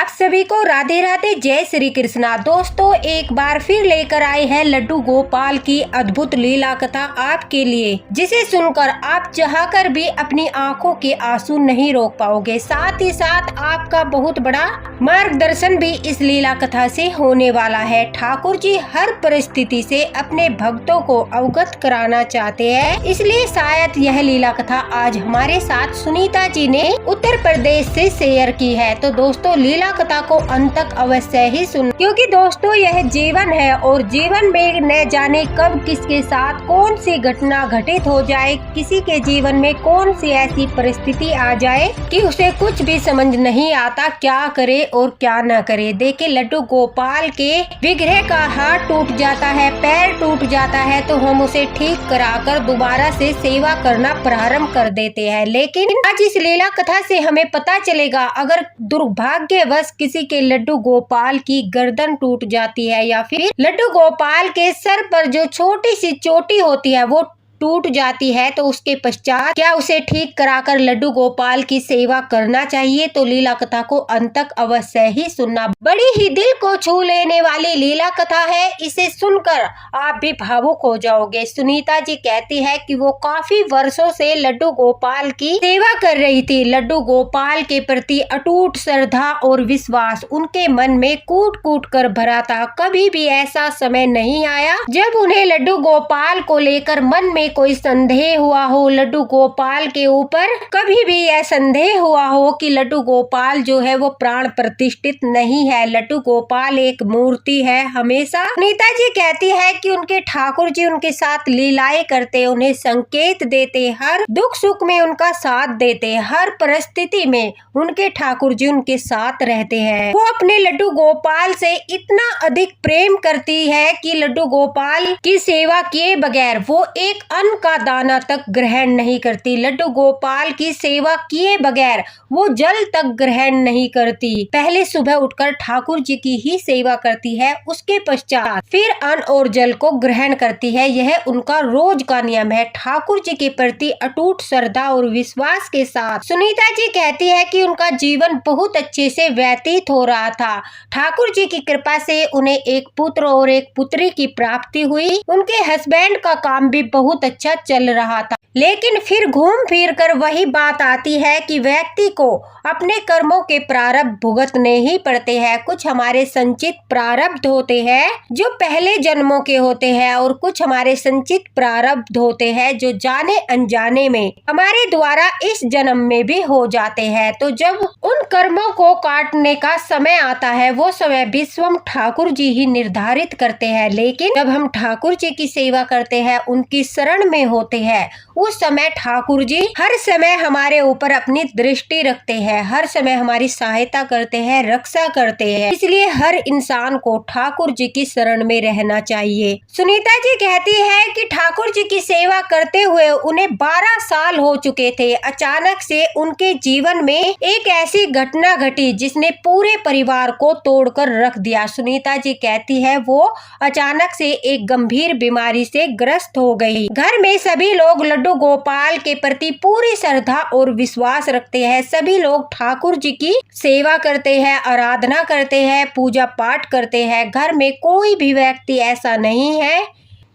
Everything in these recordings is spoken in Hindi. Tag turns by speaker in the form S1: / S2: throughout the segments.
S1: आप सभी को राधे राधे, जय श्री कृष्णा। दोस्तों एक बार फिर लेकर आए हैं लड्डू गोपाल की अद्भुत लीला कथा आपके लिए, जिसे सुनकर आप चाहकर भी अपनी आंखों के आंसू नहीं रोक पाओगे। साथ ही साथ आपका बहुत बड़ा मार्गदर्शन भी इस लीला कथा से होने वाला है। ठाकुर जी हर परिस्थिति से अपने भक्तों को अवगत कराना चाहते हैं, इसलिए शायद यह लीला कथा आज हमारे साथ सुनीता जी ने उत्तर प्रदेश से शेयर की है। तो दोस्तों लीला कथा को अंत तक अवश्य ही सुन, क्योंकि दोस्तों यह जीवन है और जीवन में न जाने कब किसके साथ कौन सी घटना घटित हो जाए, किसी के जीवन में कौन सी ऐसी परिस्थिति आ जाए कि उसे कुछ भी समझ नहीं आता क्या करे और क्या न करे। देखे लड्डू गोपाल के विग्रह का हाथ टूट जाता है, पैर टूट जाता है, तो हम उसे ठीक कराकर दोबारा से सेवा करना प्रारंभ कर देते हैं। लेकिन आज इस लीला कथा से हमें पता चलेगा, अगर दुर्भाग्यवश किसी के लड्डू गोपाल की गर्दन टूट जाती है या फिर लड्डू गोपाल के सर पर जो छोटी सी चोटी होती है वो टूट जाती है, तो उसके पश्चात क्या उसे ठीक कराकर लड्डू गोपाल की सेवा करना चाहिए। तो लीला कथा को अंत तक अवश्य ही सुनना। बड़ी ही दिल को छू लेने वाली लीला कथा है, इसे सुनकर आप भी भावुक हो जाओगे। सुनीता जी कहती है कि वो काफी वर्षों से लड्डू गोपाल की सेवा कर रही थी। लड्डू गोपाल के प्रति अटूट श्रद्धा और विश्वास उनके मन में कूट कूट कर भरा था। कभी भी ऐसा समय नहीं आया जब उन्हें लड्डू गोपाल को लेकर मन में कोई संदेह हुआ हो, लड्डू गोपाल के ऊपर कभी भी यह संदेह हुआ हो कि लड्डू गोपाल जो है वो प्राण प्रतिष्ठित नहीं है, लड्डू गोपाल एक मूर्ति है। हमेशा सुनीता जी कहती है कि उनके ठाकुर जी उनके साथ लीलाएं करते, उन्हें संकेत देते, हर दुख सुख में उनका साथ देते, हर परिस्थिति में उनके ठाकुर जी उनके साथ रहते हैं। वो अपने लड्डू गोपाल से इतना अधिक प्रेम करती है कि लड्डू गोपाल की सेवा किए बगैर वो एक अन्न का दाना तक ग्रहण नहीं करती। लड्डू गोपाल की सेवा किए बगैर वो जल तक ग्रहण नहीं करती। पहले सुबह उठकर ठाकुर जी की ही सेवा करती है, उसके पश्चात फिर अन्न और जल को ग्रहण करती है। यह उनका रोज का नियम है। ठाकुर जी के प्रति अटूट श्रद्धा और विश्वास के साथ सुनीता जी कहती है कि उनका जीवन बहुत अच्छे से व्यतीत हो रहा था। ठाकुर जी की कृपा से उन्हें एक पुत्र और एक पुत्री की प्राप्ति हुई। उनके हस्बैंड का काम भी बहुत अच्छा चल रहा था, लेकिन फिर घूम फिर कर वही बात आती है कि व्यक्ति को अपने कर्मों के प्रारब्ध भुगतने ही पड़ते हैं। कुछ हमारे संचित प्रारब्ध होते हैं जो पहले जन्मों के होते हैं, और कुछ हमारे संचित प्रारब्ध होते हैं जो जाने अनजाने में हमारे द्वारा इस जन्म में भी हो जाते हैं। तो जब उन कर्मों को काटने का समय आता है, वो समय भी स्वयं ठाकुर जी ही निर्धारित करते हैं। लेकिन जब हम ठाकुर जी की सेवा करते हैं, उनकी शरण में होते हैं, उस समय ठाकुर जी हर समय हमारे ऊपर अपनी दृष्टि रखते हैं, हर समय हमारी सहायता करते हैं, रक्षा करते हैं। इसलिए हर इंसान को ठाकुर जी की शरण में रहना चाहिए। सुनीता जी कहती है कि ठाकुर जी की सेवा करते हुए उन्हें 12 साल हो चुके थे। अचानक से उनके जीवन में एक ऐसी घटना घटी जिसने पूरे परिवार को तोड़कर रख दिया। सुनीता जी कहती है वो अचानक से एक गंभीर बीमारी से ग्रस्त हो गई। घर में सभी लोग लड्डू गोपाल के प्रति पूरी श्रद्धा और विश्वास रखते हैं। सभी लोग ठाकुर जी की सेवा करते हैं, आराधना करते हैं, पूजा पाठ करते हैं। घर में कोई भी व्यक्ति ऐसा नहीं है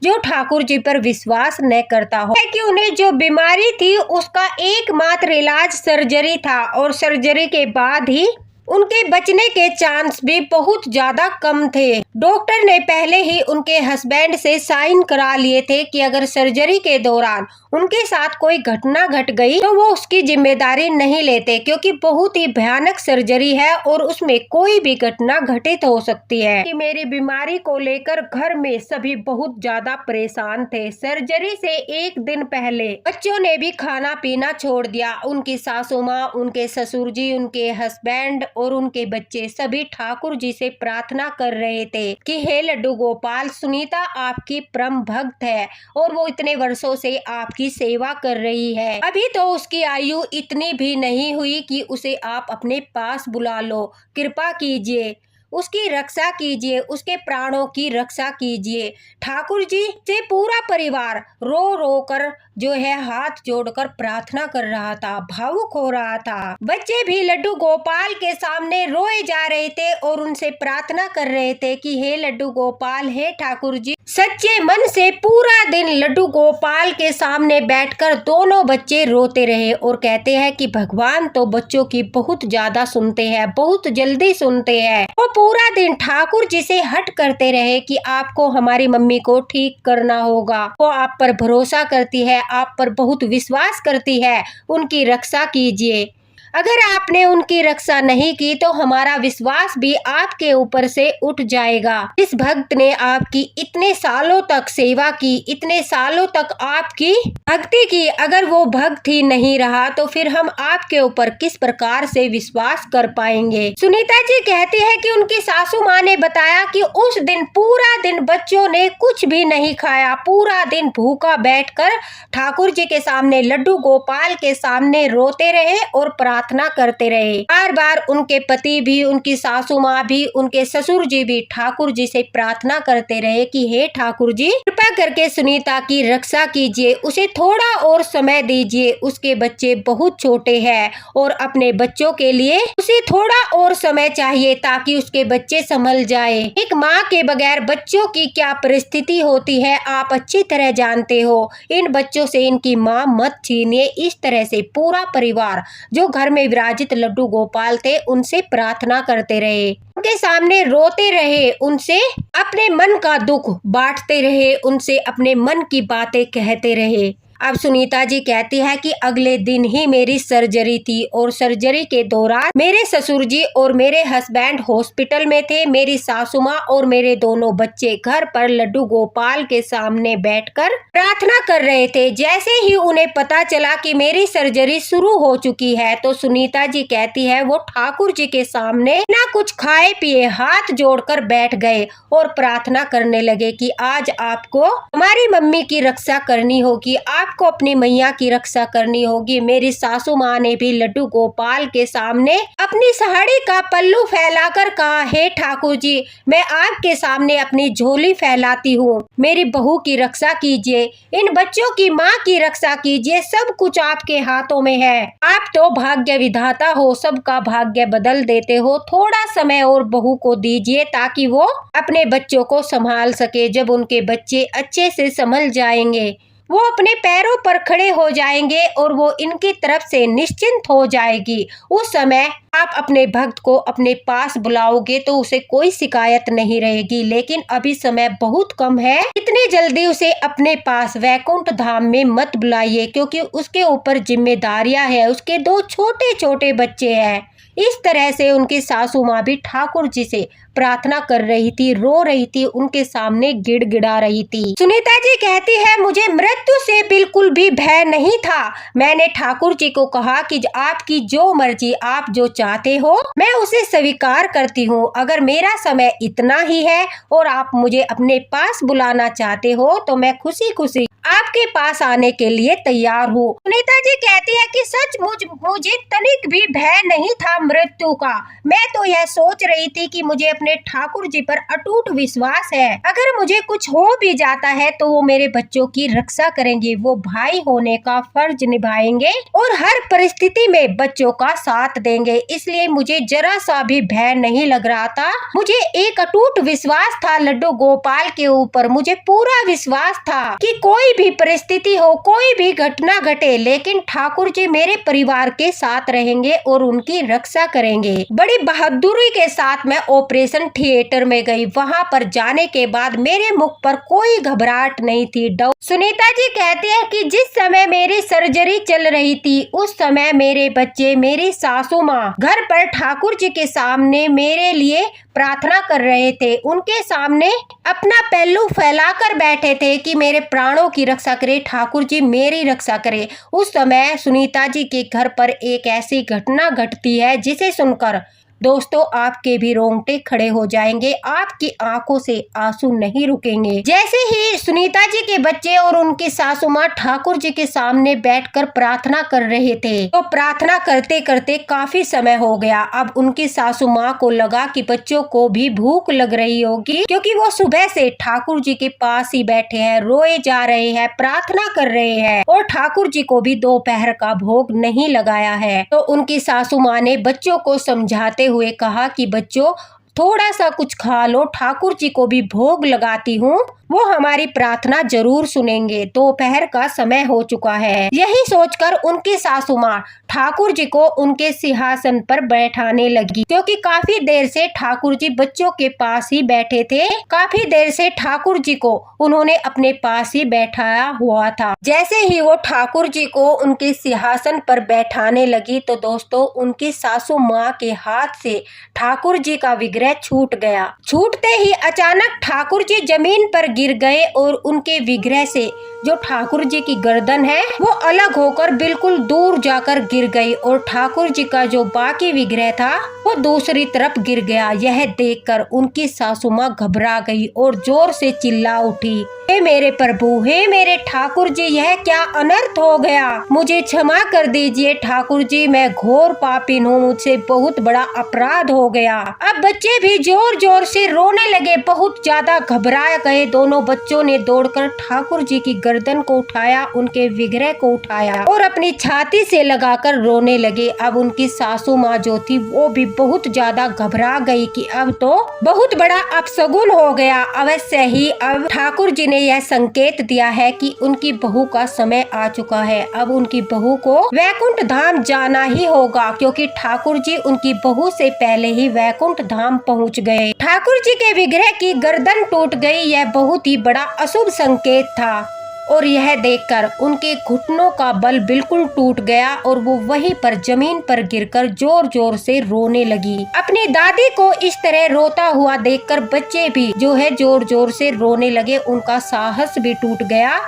S1: जो ठाकुर जी पर विश्वास न करता हो। कि उन्हें जो बीमारी थी उसका एकमात्र इलाज सर्जरी था, और सर्जरी के बाद ही उनके बचने के चांस भी बहुत ज्यादा कम थे। डॉक्टर ने पहले ही उनके हस्बैंड से साइन करा लिए थे कि अगर सर्जरी के दौरान उनके साथ कोई घटना घट गई तो वो उसकी जिम्मेदारी नहीं लेते, क्योंकि बहुत ही भयानक सर्जरी है और उसमें कोई भी घटना घटित हो सकती है। कि मेरी बीमारी को लेकर घर में सभी बहुत ज्यादा परेशान थे। सर्जरी से एक दिन पहले बच्चों ने भी खाना पीना छोड़ दिया। उनकी सासू माँ, उनके ससुर जी, उनके हस्बैंड और उनके बच्चे सभी ठाकुर जी से प्रार्थना कर रहे थे कि हे लड्डू गोपाल, सुनीता आपकी परम भक्त है और वो इतने वर्षों से आपकी सेवा कर रही है। अभी तो उसकी आयु इतनी भी नहीं हुई कि उसे आप अपने पास बुला लो, कृपा कीजिए। उसकी रक्षा कीजिए, उसके प्राणों की रक्षा कीजिए। ठाकुर जी से पूरा परिवार रो रो कर जो है हाथ जोड़कर प्रार्थना कर रहा था, भावुक हो रहा था। बच्चे भी लड्डू गोपाल के सामने रोए जा रहे थे और उनसे प्रार्थना कर रहे थे कि हे लड्डू गोपाल, हे ठाकुर जी। सच्चे मन से पूरा दिन लड्डू गोपाल के सामने बैठकर दोनों बच्चे रोते रहे और कहते हैं कि भगवान तो बच्चों की बहुत ज्यादा सुनते हैं, बहुत जल्दी सुनते हैं। वो पूरा दिन ठाकुर जी से हट करते रहे कि आपको हमारी मम्मी को ठीक करना होगा। वो आप पर भरोसा करती है, आप पर बहुत विश्वास करती है, उनकी रक्षा कीजिए। अगर आपने उनकी रक्षा नहीं की तो हमारा विश्वास भी आपके ऊपर से उठ जाएगा। इस भक्त ने आपकी इतने सालों तक सेवा की, इतने सालों तक आपकी भक्ति की, अगर वो भक्त ही नहीं रहा तो फिर हम आपके ऊपर किस प्रकार से विश्वास कर पाएंगे। सुनीता जी कहती है कि उनकी सासू माँ ने बताया कि उस दिन पूरा दिन बच्चों ने कुछ भी नहीं खाया, पूरा दिन भूखा बैठकर ठाकुर जी के सामने, लड्डू गोपाल के सामने रोते रहे और प्रार्थना करते रहे। बार बार उनके पति भी, उनकी सासू माँ भी, उनके ससुर जी भी ठाकुर जी से प्रार्थना करते रहे कि हे ठाकुर जी, कृपा करके सुनीता की रक्षा कीजिए, उसे थोड़ा और समय दीजिए, उसके बच्चे बहुत छोटे हैं और अपने बच्चों के लिए उसे थोड़ा और समय चाहिए ताकि उसके बच्चे संभल जाए। एक माँ के बगैर बच्चों की क्या परिस्थिति होती है आप अच्छी तरह जानते हो। इन बच्चों से इनकी माँ मत छीनिए। इस तरह से पूरा परिवार जो घर में विराजित लड्डू गोपाल थे उनसे प्रार्थना करते रहे, उनके सामने रोते रहे, उनसे अपने मन का दुख बांटते रहे, उनसे अपने मन की बातें कहते रहे। अब सुनीता जी कहती है कि अगले दिन ही मेरी सर्जरी थी और सर्जरी के दौरान मेरे ससुर जी और मेरे हस्बैंड हॉस्पिटल में थे। मेरी सासू माँ और मेरे दोनों बच्चे घर पर लड्डू गोपाल के सामने बैठकर प्रार्थना कर रहे थे। जैसे ही उन्हें पता चला कि मेरी सर्जरी शुरू हो चुकी है तो सुनीता जी कहती है वो ठाकुर जी के सामने ना कुछ खाए पिए हाथ जोड़कर बैठ गए और प्रार्थना करने लगे कि आज आपको हमारी मम्मी की रक्षा करनी होगी, आपको अपनी मैया की रक्षा करनी होगी। मेरी सासू माँ ने भी लड्डू गोपाल के सामने अपनी साड़ी का पल्लू फैलाकर कहा, हे ठाकुर जी, मैं आपके सामने अपनी झोली फैलाती हूँ, मेरी बहू की रक्षा कीजिए, इन बच्चों की माँ की रक्षा कीजिए, सब कुछ आपके हाथों में है। आप तो भाग्य विधाता हो, सबका भाग्य बदल देते हो। थोड़ा समय और बहू को दीजिए ताकि वो अपने बच्चों को संभाल सके। जब उनके बच्चे अच्छे से संभल जाएंगे, वो अपने पैरों पर खड़े हो जाएंगे और वो इनकी तरफ से निश्चिंत हो जाएगी, उस समय आप अपने भक्त को अपने पास बुलाओगे तो उसे कोई शिकायत नहीं रहेगी। लेकिन अभी समय बहुत कम है, इतनी जल्दी उसे अपने पास वैकुंठ धाम में मत बुलाइए क्योंकि उसके ऊपर जिम्मेदारियां हैं, उसके 2 छोटे छोटे बच्चे हैं। इस तरह से उनकी सासू माँ भी ठाकुर जी से प्रार्थना कर रही थी, रो रही थी, उनके सामने गिड़गिड़ा रही थी। सुनीता जी कहती है मुझे मृत्यु से बिल्कुल भी भय नहीं था। मैंने ठाकुर जी को कहा कि आपकी जो मर्जी, आप जो चाहते हो मैं उसे स्वीकार करती हूँ। अगर मेरा समय इतना ही है और आप मुझे अपने पास बुलाना चाहते हो तो मैं खुशी खुशी आपके पास आने के लिए तैयार हूँ। सुनीता जी कहती है कि सचमुच मुझे तनिक भी भय नहीं था मृत्यु का। मैं तो यह सोच रही थी कि मुझे अपने ठाकुर जी पर अटूट विश्वास है, अगर मुझे कुछ हो भी जाता है तो वो मेरे बच्चों की रक्षा करेंगे, वो भाई होने का फर्ज निभाएंगे और हर परिस्थिति में बच्चों का साथ देंगे। इसलिए मुझे जरा सा भी भय नहीं लग रहा था। मुझे एक अटूट विश्वास था लड्डू गोपाल के ऊपर। मुझे पूरा विश्वास था कि कोई भी परिस्थिति हो, कोई भी घटना घटे, लेकिन ठाकुर जी मेरे परिवार के साथ रहेंगे और उनकी रक्षा करेंगे। बड़ी बहादुरी के साथ मैं ऑपरेशन थिएटर में गई। वहां पर जाने के बाद मेरे मुख पर कोई घबराहट नहीं थी। सुनीता जी कहती है कि जिस समय मेरी सर्जरी चल रही थी उस समय मेरे बच्चे, मेरी सासू माँ घर पर ठाकुर जी के सामने मेरे लिए प्रार्थना कर रहे थे। उनके सामने अपना पहलू फैलाकर बैठे थे कि मेरे प्राणों की रक्षा करे ठाकुर जी, मेरी रक्षा करे। उस समय सुनीता जी के घर पर एक ऐसी घटना घटती है जिसे सुनकर दोस्तों आपके भी रोंगटे खड़े हो जाएंगे, आपकी आंखों से आंसू नहीं रुकेंगे। जैसे ही सुनीता जी के बच्चे और उनकी सासू माँ ठाकुर जी के सामने बैठकर प्रार्थना कर रहे थे, तो प्रार्थना करते करते काफी समय हो गया। अब उनकी सासू माँ को लगा कि बच्चों को भी भूख लग रही होगी, क्योंकि वो सुबह से ठाकुर जी के पास ही बैठे हैं, रोए जा रहे हैं, प्रार्थना कर रहे हैं और ठाकुर जी को भी दोपहर का भोग नहीं लगाया है। तो उनकी सासू माँ ने बच्चों को समझाते हुए कहा कि बच्चों थोड़ा सा कुछ खा लो, ठाकुर जी को भी भोग लगाती हूँ, वो हमारी प्रार्थना जरूर सुनेंगे, दोपहर का समय हो चुका है। यही सोचकर उनकी सासू माँ ठाकुर जी को उनके सिंहासन पर बैठाने लगी, क्योंकि काफी देर से ठाकुर जी बच्चों के पास ही बैठे थे। काफी देर से ठाकुर जी को उन्होंने अपने पास ही बैठाया हुआ था। जैसे ही वो ठाकुर जी को उनके सिंहासन पर बैठाने लगी, तो दोस्तों उनकी सासू माँ के हाथ से ठाकुर जी का विग्रह छूट गया। छूटते ही अचानक ठाकुर जी जमीन पर गिर गए और उनके विग्रह से जो ठाकुर जी की गर्दन है वो अलग होकर बिल्कुल दूर जाकर गिर गई और ठाकुर जी का जो बाकी विग्रह था वो दूसरी तरफ गिर गया। यह देखकर उनकी सासू माँ घबरा गई और जोर से चिल्ला उठी, हे मेरे प्रभु, हे मेरे ठाकुर जी, यह क्या अनर्थ हो गया, मुझे क्षमा कर दीजिए ठाकुर जी, मैं घोर पापिन हूँ, मुझसे बहुत बड़ा अपराध हो गया। अब बच्चे भी जोर जोर से रोने लगे, बहुत ज्यादा घबरा गए। दोनों बच्चों ने दौड़कर ठाकुर जी की गर्दन को उठाया, उनके विग्रह को उठाया और अपनी छाती से लगाकर रोने लगे। अब उनकी सासू माँ जो थी वो भी बहुत ज्यादा घबरा गई कि अब तो बहुत बड़ा अपशगुन हो गया। अवश्य ही अब ठाकुर जी ने यह संकेत दिया है कि उनकी बहू का समय आ चुका है। अब उनकी बहू को वैकुंठ धाम जाना ही होगा, क्योंकि ठाकुर जी उनकी बहू से पहले ही वैकुंठ धाम पहुंच गए। ठाकुर जी के विग्रह की गर्दन टूट गई, यह बहुत ही बड़ा अशुभ संकेत था और यह देखकर उनके घुटनों का बल बिल्कुल टूट गया और वो वहीं पर जमीन पर गिरकर जोर जोर से रोने लगी। अपनी दादी को इस तरह रोता हुआ देखकर बच्चे भी जो है जोर जोर से रोने लगे, उनका साहस भी टूट गया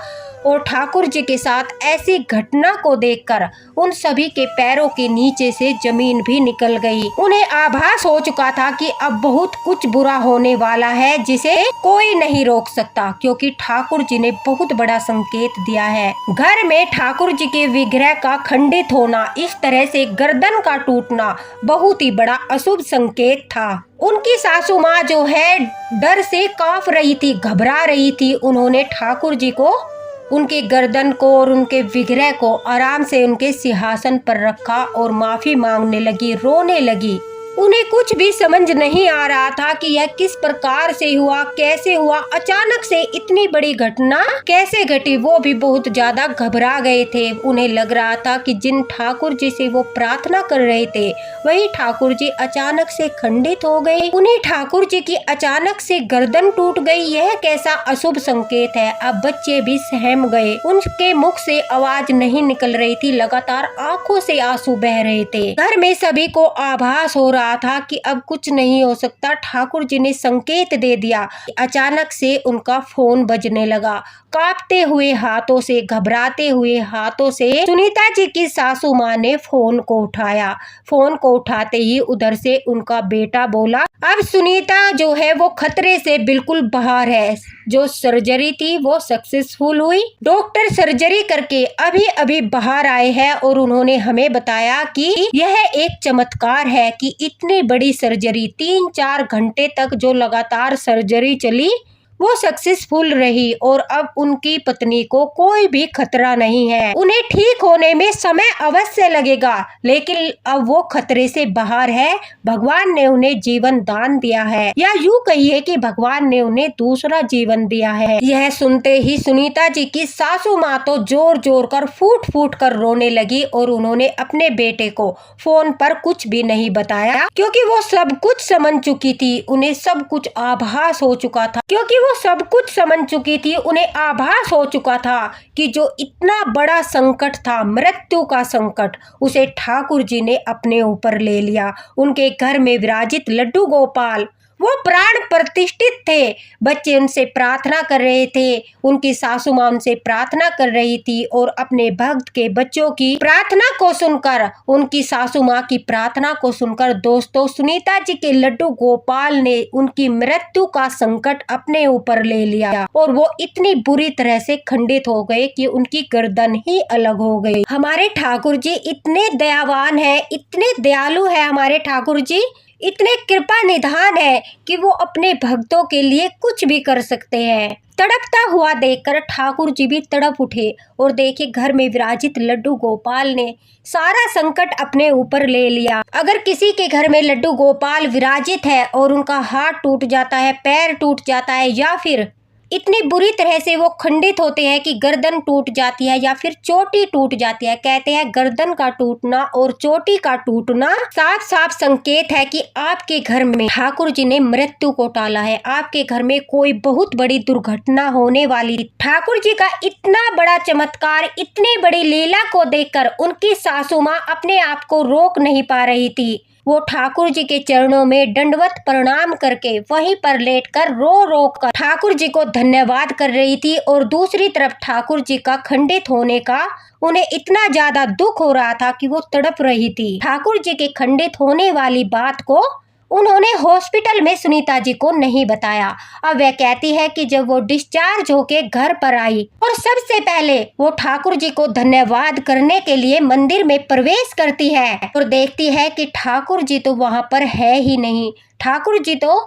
S1: और ठाकुर जी के साथ ऐसी घटना को देखकर उन सभी के पैरों के नीचे से जमीन भी निकल गई। उन्हें आभास हो चुका था कि अब बहुत कुछ बुरा होने वाला है, जिसे कोई नहीं रोक सकता, क्योंकि ठाकुर जी ने बहुत बड़ा संकेत दिया है। घर में ठाकुर जी के विग्रह का खंडित होना, इस तरह से गर्दन का टूटना बहुत ही बड़ा अशुभ संकेत था। उनकी सासू माँ जो है डर से कांप रही थी, घबरा रही थी। उन्होंने ठाकुर जी को, उनके गर्दन को और उनके विग्रह को आराम से उनके सिंहासन पर रखा और माफी मांगने लगी, रोने लगी। उन्हें कुछ भी समझ नहीं आ रहा था कि यह किस प्रकार से हुआ, कैसे हुआ, अचानक से इतनी बड़ी घटना कैसे घटी। वो भी बहुत ज्यादा घबरा गए थे। उन्हें लग रहा था कि जिन ठाकुर जी से वो प्रार्थना कर रहे थे वही ठाकुर जी अचानक से खंडित हो गए। उन्हें ठाकुर जी की अचानक से गर्दन टूट गई, यह कैसा अशुभ संकेत है। अब बच्चे भी सहम गए, उनके मुख से आवाज नहीं निकल रही थी, लगातार आंखों से आंसू बह रहे थे। घर में सभी को आभास हो रहा था कि अब कुछ नहीं हो सकता। ठाकुर जी ने संकेत दे दिया। अचानक से उनका फोन बजने लगा। कांपते हुए हाथों से, घबराते हुए हाथों से सुनीता जी की सासू माँ ने फोन को उठाया। फोन को उठाते ही उधर से उनका बेटा बोला, अब सुनीता जो है वो खतरे से बिल्कुल बाहर है। जो सर्जरी थी वो सक्सेसफुल हुई। डॉक्टर सर्जरी करके अभी अभी बाहर आए हैं और उन्होंने हमें बताया कि यह एक चमत्कार है कि इतनी बड़ी सर्जरी 3-4 घंटे तक जो लगातार सर्जरी चली वो सक्सेसफुल रही और अब उनकी पत्नी को कोई भी खतरा नहीं है। उन्हें ठीक होने में समय अवश्य लगेगा, लेकिन अब वो खतरे से बाहर है। भगवान ने उन्हें जीवन दान दिया है, या यूँ कहिए कि भगवान ने उन्हें दूसरा जीवन दिया है। यह सुनते ही सुनीता जी की सासू माँ तो जोर जोर कर फूट फूट कर रोने लगी और उन्होंने अपने बेटे को फोन पर कुछ भी नहीं बताया, क्योंकि वो सब कुछ समझ चुकी थी। उन्हें सब कुछ आभास हो चुका था, क्योंकि सब कुछ समझ चुकी थी। उन्हें आभास हो चुका था कि जो इतना बड़ा संकट था, मृत्यु का संकट, उसे ठाकुर जी ने अपने ऊपर ले लिया। उनके घर में विराजित लड्डू गोपाल वो प्राण प्रतिष्ठित थे। बच्चे उनसे प्रार्थना कर रहे थे, उनकी सासू माँ उनसे प्रार्थना कर रही थी और अपने भक्त के बच्चों की प्रार्थना को सुनकर, उनकी सासू माँ की प्रार्थना को सुनकर दोस्तों सुनीता जी के लड्डू गोपाल ने उनकी मृत्यु का संकट अपने ऊपर ले लिया और वो इतनी बुरी तरह से खंडित हो गए कि उनकी गर्दन ही अलग हो गई। हमारे ठाकुर जी इतने दयावान है, इतने दयालु है हमारे ठाकुर जी, इतने कृपा निधान है कि वो अपने भक्तों के लिए कुछ भी कर सकते हैं। तड़पता हुआ देखकर ठाकुर जी भी तड़प उठे और देखे घर में विराजित लड्डू गोपाल ने सारा संकट अपने ऊपर ले लिया। अगर किसी के घर में लड्डू गोपाल विराजित है और उनका हाथ टूट जाता है, पैर टूट जाता है या फिर इतनी बुरी तरह से वो खंडित होते हैं कि गर्दन टूट जाती है या फिर चोटी टूट जाती है, कहते हैं गर्दन का टूटना और चोटी का टूटना साफ साफ संकेत है कि आपके घर में ठाकुर जी ने मृत्यु को टाला है, आपके घर में कोई बहुत बड़ी दुर्घटना होने वाली। ठाकुर जी का इतना बड़ा चमत्कार, इतनी बड़ी लीला को देखकर उनकी सासू माँ अपने आप को रोक नहीं पा रही थी। वो ठाकुर जी के चरणों में दंडवत प्रणाम करके वहीं पर लेटकर रो रो कर ठाकुर जी को धन्यवाद कर रही थी और दूसरी तरफ ठाकुर जी का खंडित होने का उन्हें इतना ज्यादा दुख हो रहा था कि वो तड़प रही थी। ठाकुर जी के खंडित होने वाली बात को उन्होंने हॉस्पिटल में सुनीता जी को नहीं बताया। अब वह कहती है कि जब वो डिस्चार्ज होके घर पर आई और सबसे पहले वो ठाकुर जी को धन्यवाद करने के लिए मंदिर में प्रवेश करती है और देखती है कि ठाकुर जी तो वहां पर है ही नहीं, ठाकुर जी तो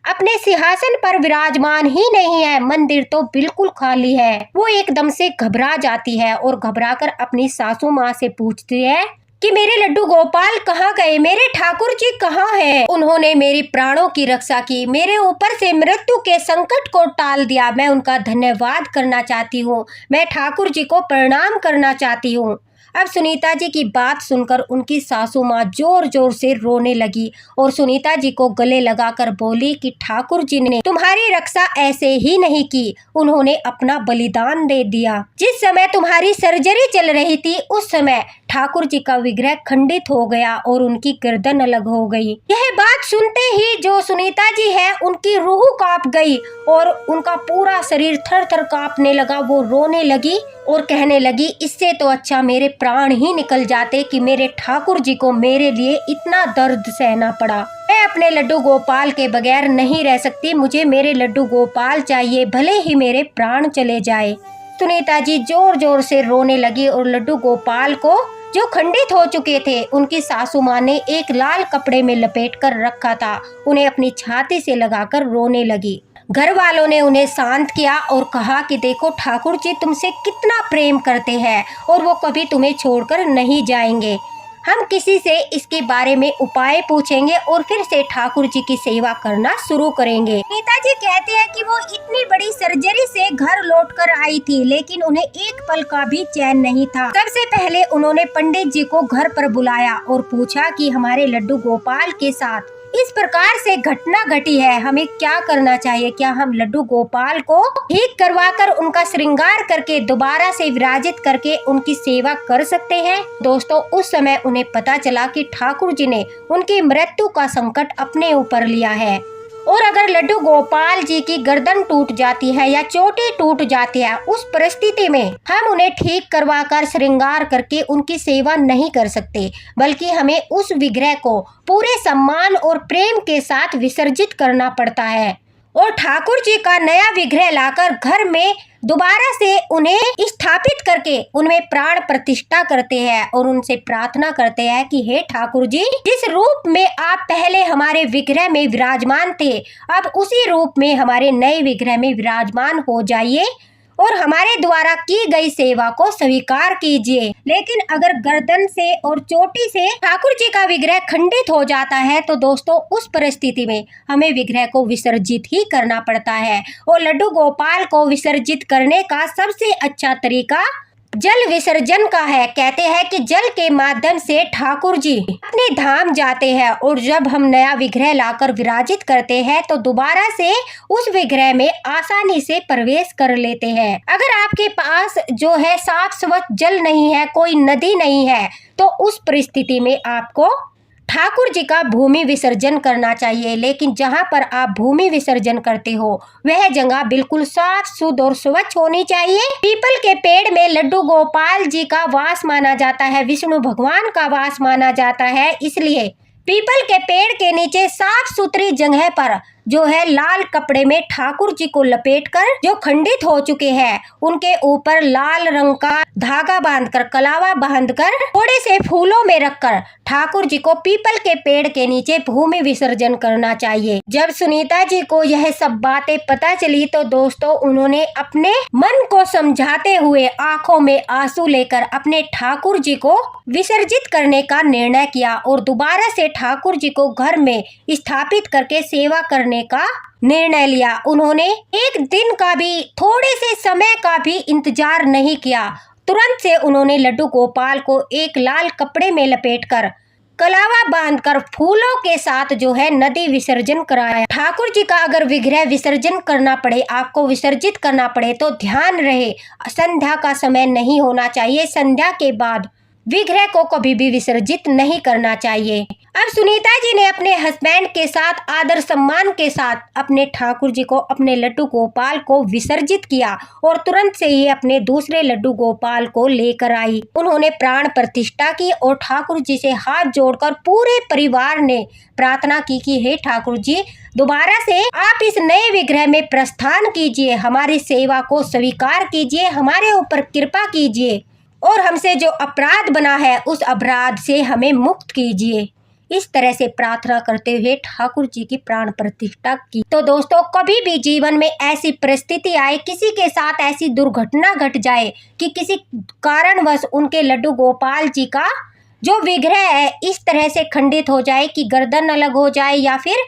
S1: अपने सिंहासन पर विराजमान ही नहीं है, मंदिर तो बिल्कुल खाली है। वो एकदम से घबरा जाती है और घबराकर अपनी सासू माँ से पूछती है कि मेरे लड्डू गोपाल कहाँ गए, मेरे ठाकुर जी कहाँ हैं? उन्होंने मेरी प्राणों की रक्षा की, मेरे ऊपर से मृत्यु के संकट को टाल दिया। मैं उनका धन्यवाद करना चाहती हूँ, मैं ठाकुर जी को प्रणाम करना चाहती हूँ। अब सुनीता जी की बात सुनकर उनकी सासू माँ जोर जोर से रोने लगी और सुनीता जी को गले लगाकर बोली कि ठाकुर जी ने तुम्हारी रक्षा ऐसे ही नहीं की, उन्होंने अपना बलिदान दे दिया। जिस समय तुम्हारी सर्जरी चल रही थी उस समय ठाकुर जी का विग्रह खंडित हो गया और उनकी गर्दन अलग हो गई। यह बात सुनते ही जो सुनीता जी है उनकी रूह कांप गई और उनका पूरा शरीर थर थर कांपने लगा। वो रोने लगी और कहने लगी इससे तो अच्छा मेरे प्राण ही निकल जाते कि मेरे ठाकुर जी को मेरे लिए इतना दर्द सहना पड़ा। मैं अपने लड्डू गोपाल के बगैर नहीं रह सकती, मुझे मेरे लड्डू गोपाल चाहिए, भले ही मेरे प्राण चले जाए। सुनीता जी जोर जोर से रोने लगी और लड्डू गोपाल को जो खंडित हो चुके थे उनकी सासू माँ ने एक लाल कपड़े में लपेट कर रखा था, उन्हें अपनी छाती से लगाकर रोने लगी। घर वालों ने उन्हें शांत किया और कहा कि देखो ठाकुर जी तुमसे कितना प्रेम करते हैं और वो कभी तुम्हें छोड़कर नहीं जाएंगे। हम किसी से इसके बारे में उपाय पूछेंगे और फिर से ठाकुर जी की सेवा करना शुरू करेंगे। नीता जी कहते हैं कि वो इतनी बड़ी सर्जरी से घर लौटकर आई थी लेकिन उन्हें एक पल का भी चैन नहीं था। सबसे पहले उन्होंने पंडित जी को घर पर बुलाया और पूछा कि हमारे लड्डू गोपाल के साथ इस प्रकार से घटना घटी है, हमें क्या करना चाहिए? क्या हम लड्डू गोपाल को ठीक करवाकर उनका श्रृंगार करके दोबारा से विराजित करके उनकी सेवा कर सकते हैं? दोस्तों उस समय उन्हें पता चला कि ठाकुर जी ने उनकी मृत्यु का संकट अपने ऊपर लिया है और अगर लड्डू गोपाल जी की गर्दन टूट जाती है या चोटी टूट जाती है उस परिस्थिति में हम उन्हें ठीक करवाकर श्रृंगार करके उनकी सेवा नहीं कर सकते, बल्कि हमें उस विग्रह को पूरे सम्मान और प्रेम के साथ विसर्जित करना पड़ता है और ठाकुर जी का नया विग्रह लाकर घर में दोबारा से उन्हें स्थापित करके उनमें प्राण प्रतिष्ठा करते हैं और उनसे प्रार्थना करते हैं कि हे ठाकुर जी, जिस रूप में आप पहले हमारे विग्रह में विराजमान थे अब उसी रूप में हमारे नए विग्रह में विराजमान हो जाइए और हमारे द्वारा की गई सेवा को स्वीकार कीजिए। लेकिन अगर गर्दन से और चोटी से ठाकुर जी का विग्रह खंडित हो जाता है तो दोस्तों उस परिस्थिति में हमें विग्रह को विसर्जित ही करना पड़ता है और लड्डू गोपाल को विसर्जित करने का सबसे अच्छा तरीका जल विसर्जन का है। कहते हैं कि जल के माध्यम से ठाकुर जी अपने धाम जाते हैं और जब हम नया विग्रह लाकर विराजित करते हैं तो दोबारा से उस विग्रह में आसानी से प्रवेश कर लेते हैं। अगर आपके पास जो है साफ स्वच्छ जल नहीं है, कोई नदी नहीं है, तो उस परिस्थिति में आपको ठाकुर जी का भूमि विसर्जन करना चाहिए, लेकिन जहाँ पर आप भूमि विसर्जन करते हो वह जगह बिल्कुल साफ शुद्ध और स्वच्छ होनी चाहिए। पीपल के पेड़ में लड्डू गोपाल जी का वास माना जाता है, विष्णु भगवान का वास माना जाता है, इसलिए पीपल के पेड़ के नीचे साफ सुथरी जगह पर जो है लाल कपड़े में ठाकुर जी को लपेटकर जो खंडित हो चुके हैं उनके ऊपर लाल रंग का धागा बांधकर, कलावा बांधकर, थोड़े से फूलों में रखकर ठाकुर जी को पीपल के पेड़ के नीचे भूमि विसर्जन करना चाहिए। जब सुनीता जी को यह सब बातें पता चली तो दोस्तों उन्होंने अपने मन को समझाते हुए आंखों में आंसू लेकर अपने ठाकुर जी को विसर्जित करने का निर्णय किया और दोबारा से ठाकुर जी को घर में स्थापित करके सेवा करने का निर्णय लिया। उन्होंने एक दिन का भी, थोड़े से समय का भी इंतजार नहीं किया। तुरंत से उन्होंने लड्डू गोपाल को एक लाल कपड़े में लपेटकर, कलावा बांधकर, फूलों के साथ जो है नदी विसर्जन कराया। ठाकुर जी का अगर विग्रह विसर्जन करना पड़े, आपको विसर्जित करना पड़े तो ध्यान रहे संध्या का समय नहीं होना चाहिए। संध्या के बाद विग्रह को कभी भी विसर्जित नहीं करना चाहिए। अब सुनीता जी ने अपने हस्बैंड के साथ आदर सम्मान के साथ अपने ठाकुर जी को, अपने लड्डू गोपाल को विसर्जित किया और तुरंत से ही अपने दूसरे लड्डू गोपाल को लेकर आई। उन्होंने प्राण प्रतिष्ठा की और ठाकुर जी से हाथ जोड़कर पूरे परिवार ने प्रार्थना की कि हे ठाकुर जी, दोबारा से आप इस नए विग्रह में प्रस्थान कीजिए, हमारी सेवा को स्वीकार कीजिए, हमारे ऊपर कृपा कीजिए और हमसे जो अपराध बना है उस अपराध से हमें मुक्त कीजिए। इस तरह से प्रार्थना करते हुए ठाकुर जी की प्राण प्रतिष्ठा की। तो दोस्तों कभी भी जीवन में ऐसी परिस्थिति आए, किसी के साथ ऐसी दुर्घटना घट जाए कि किसी कारणवश उनके लड्डू गोपाल जी का जो विग्रह है इस तरह से खंडित हो जाए कि गर्दन अलग हो जाए या फिर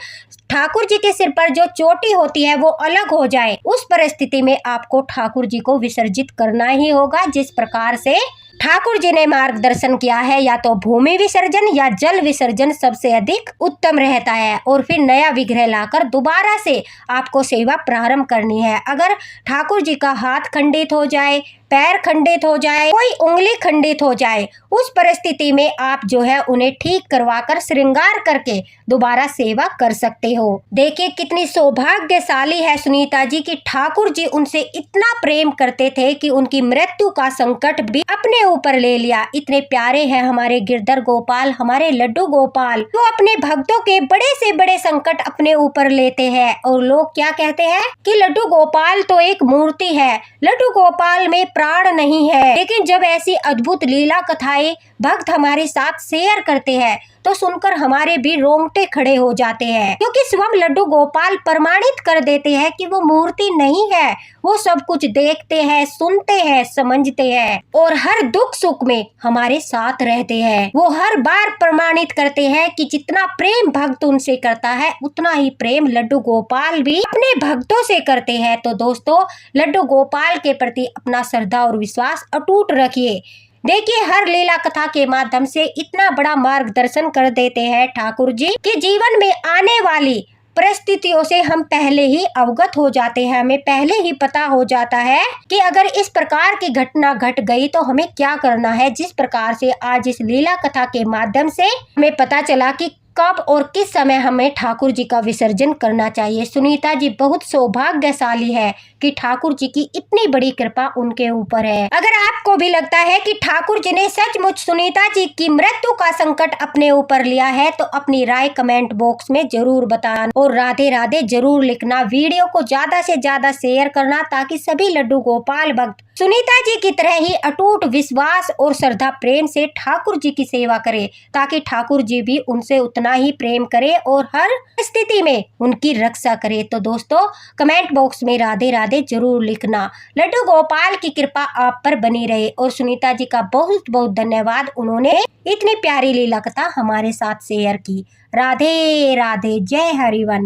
S1: ठाकुर जी के सिर पर जो चोटी होती है वो अलग हो जाए, उस परिस्थिति में आपको ठाकुर जी को विसर्जित करना ही होगा। जिस प्रकार से ठाकुर जी ने मार्गदर्शन किया है, या तो भूमि विसर्जन या जल विसर्जन सबसे अधिक उत्तम रहता है और फिर नया विग्रह लाकर दोबारा से आपको सेवा प्रारंभ करनी है। अगर ठाकुर जी का हाथ खंडित हो जाए, पैर खंडित हो जाए, कोई उंगली खंडित हो जाए, उस परिस्थिति में आप जो है उन्हें ठीक करवाकर श्रृंगार करके दोबारा सेवा कर सकते हो। देखिए कितनी सौभाग्यशाली है सुनीता जी की ठाकुर जी उनसे इतना प्रेम करते थे कि उनकी मृत्यु का संकट भी अपने ऊपर ले लिया। इतने प्यारे हैं हमारे गिरधर गोपाल, हमारे लड्डू गोपाल, तो अपने भक्तों के बड़े से बड़े संकट अपने ऊपर लेते हैं। और लोग क्या कहते हैं कि लड्डू गोपाल तो एक मूर्ति है, लड्डू गोपाल में प्राण नहीं है। लेकिन जब ऐसी अद्भुत लीला कथाएं भक्त हमारे साथ शेयर करते हैं तो सुनकर हमारे भी रोंगटे खड़े हो जाते हैं, क्योंकि स्वयं लड्डू गोपाल प्रमाणित कर देते हैं कि वो मूर्ति नहीं है, वो सब कुछ देखते हैं, सुनते हैं, समझते हैं और हर दुख सुख में हमारे साथ रहते हैं। वो हर बार प्रमाणित करते हैं कि जितना प्रेम भक्त उनसे करता है उतना ही प्रेम लड्डू गोपाल भी अपने भक्तों से करते हैं। तो दोस्तों लड्डू गोपाल के प्रति अपना श्रद्धा और विश्वास अटूट रखिए। देखिए हर लीला कथा के माध्यम से इतना बड़ा मार्गदर्शन कर देते हैं ठाकुर जी कि जीवन में आने वाली परिस्थितियों से हम पहले ही अवगत हो जाते हैं। हमें पहले ही पता हो जाता है कि अगर इस प्रकार की घटना घट गई तो हमें क्या करना है। जिस प्रकार से आज इस लीला कथा के माध्यम से हमें पता चला कि कब और किस समय हमें ठाकुर जी का विसर्जन करना चाहिए। सुनीता जी बहुत सौभाग्यशाली है कि ठाकुर जी की इतनी बड़ी कृपा उनके ऊपर है। अगर आपको भी लगता है कि ठाकुर जी ने सचमुच सुनीता जी की मृत्यु का संकट अपने ऊपर लिया है तो अपनी राय कमेंट बॉक्स में जरूर बताना और राधे राधे जरूर लिखना। वीडियो को ज्यादा से ज्यादा शेयर करना ताकि सभी लड्डू गोपाल भक्त सुनीता जी की तरह ही अटूट विश्वास और श्रद्धा प्रेम से ठाकुर जी की सेवा करे, ताकि ठाकुर जी भी उनसे उतना ही प्रेम करे और हर स्थिति में उनकी रक्षा करे। तो दोस्तों कमेंट बॉक्स में राधे राधे जरूर लिखना। लड्डू गोपाल की कृपा आप पर बनी रहे और सुनीता जी का बहुत बहुत धन्यवाद, उन्होंने इतनी प्यारी लीला कथा हमारे साथ शेयर की। राधे राधे, जय हरिवंश।